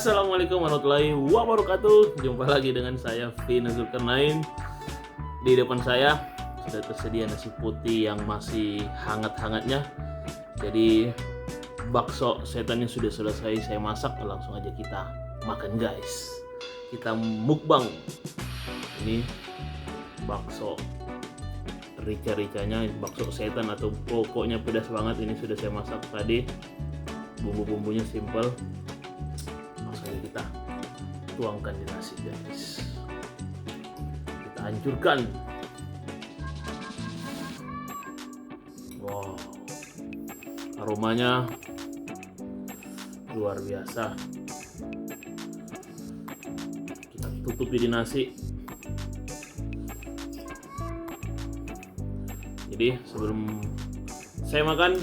Assalamualaikum warahmatullahi wabarakatuh. Jumpa lagi dengan saya Vina Zulkarnain. Di depan saya sudah tersedia nasi putih yang masih hangat-hangatnya. Jadi bakso setannya sudah selesai saya masak, langsung aja kita makan guys. Kita mukbang. Ini bakso rica-ricanya, bakso setan atau pokoknya pedas banget. Ini sudah saya masak tadi. Bumbu-bumbunya simple. Kita tuangkan di nasi guys, kita hancurkan. Wow, aromanya luar biasa. Kita tutupi di nasi. Jadi sebelum saya makan,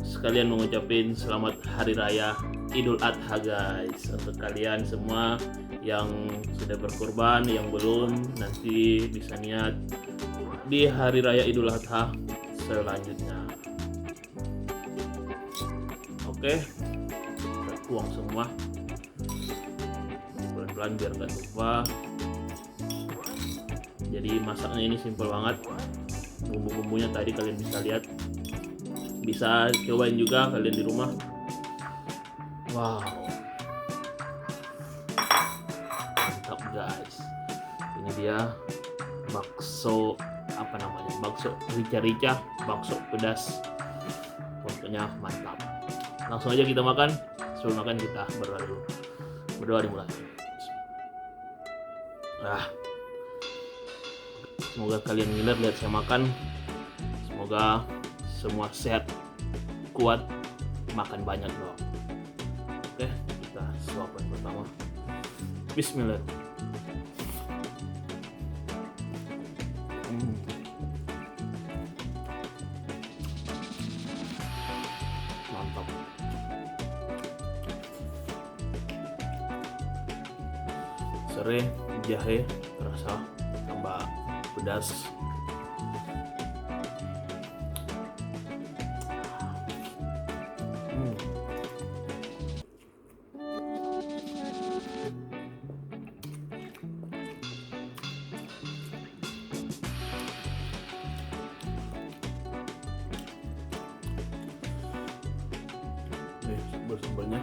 sekalian mengucapin selamat hari raya Idul Adha guys, untuk kalian semua yang sudah berkorban, yang belum, nanti bisa niat di hari raya Idul Adha selanjutnya. Oke, kita tuang semua pelan-pelan biar nggak lupa. Jadi masaknya ini simple banget. Bumbu-bumbunya tadi kalian bisa lihat, bisa cobain juga kalian di rumah. Wow, mantap guys. Ini dia bakso, apa namanya, bakso rica-rica, bakso pedas. Pokoknya mantap. Langsung aja kita makan. Sebelum makan kita berdoa dimulai. Semoga kalian ngiler lihat saya makan. Semoga semua sehat, kuat, makan banyak dong. Oke, kita suapin pertama. Bismillah. Mantap. Serai, jahe terasa, tambah pedas. Bersambalnya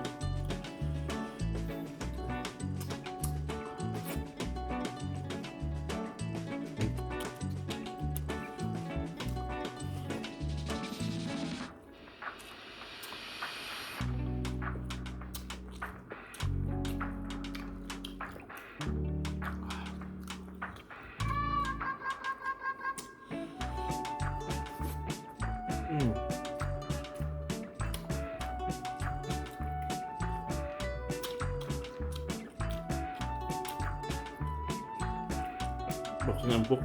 baksonya empuk.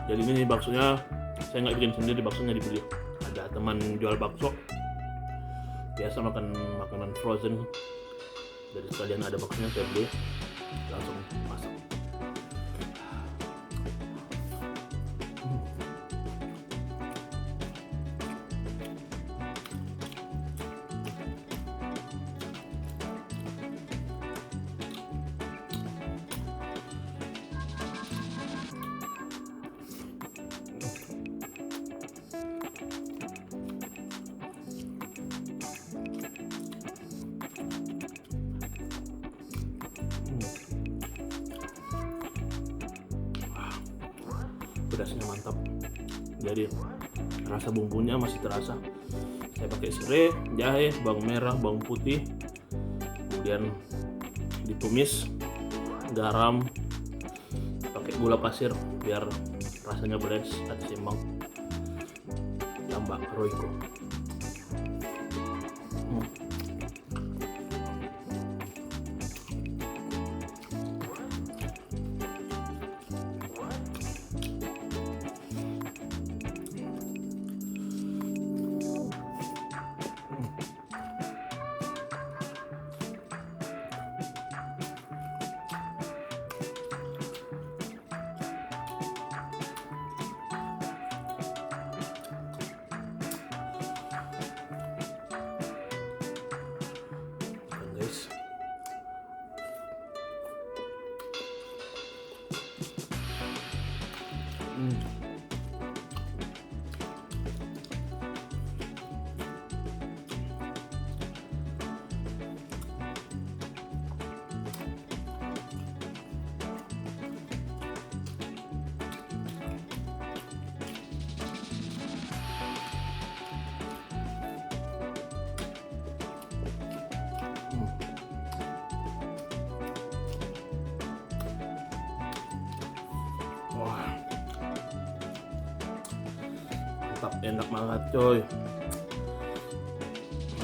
Jadi ini baksonya saya nggak bikin sendiri, baksonya dibeli. Ada teman jual bakso, biasa makan makanan frozen, jadi sekalian ada baksonya saya beli, langsung masak. Pedasnya mantap, jadi rasa bumbunya masih terasa. Saya pakai serai, jahe, bawang merah, bawang putih, kemudian ditumis, garam, pakai gula pasir biar rasanya balance dan seimbang, tambah roiko. Mantap, enak banget coy.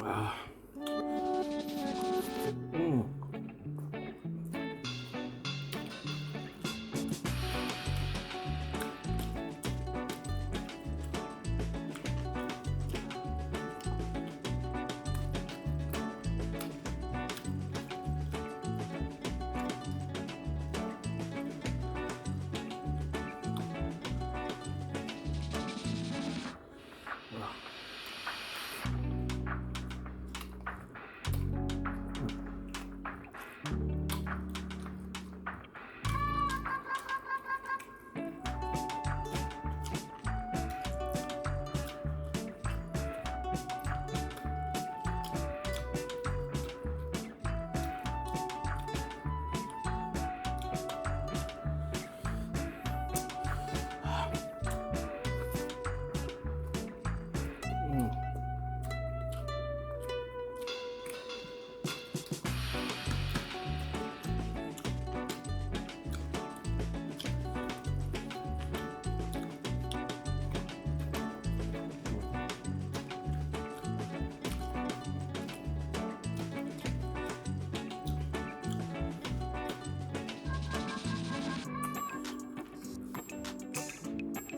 Ah.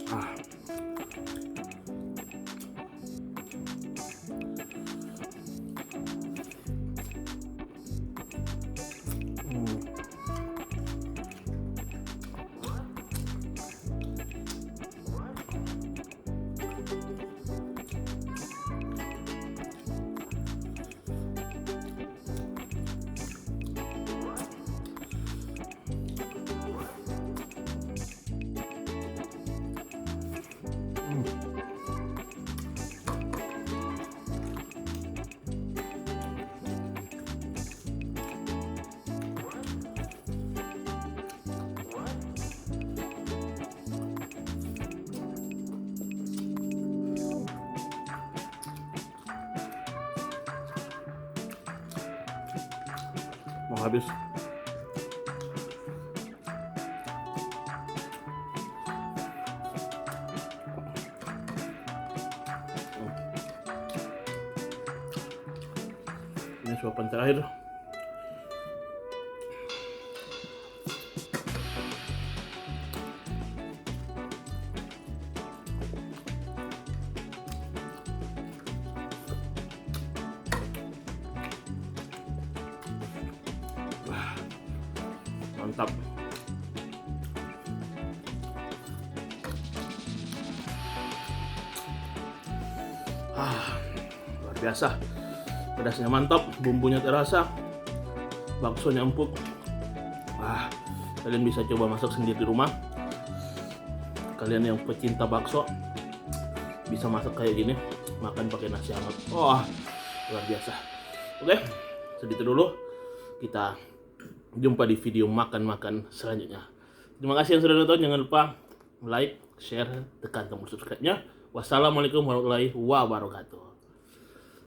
Ah. Mau habis. Ini suapan terakhir. Mantap. Luar biasa. Pedasnya mantap, bumbunya terasa, baksonya empuk. Kalian bisa coba masak sendiri di rumah. Kalian yang pecinta bakso bisa masak kayak gini, makan pakai nasi hangat. Luar biasa. Oke, segitu dulu. Kita jumpa di video makan-makan selanjutnya. Terima kasih yang sudah nonton. Jangan lupa like, share, tekan tombol subscribe-nya. Wassalamualaikum warahmatullahi wabarakatuh.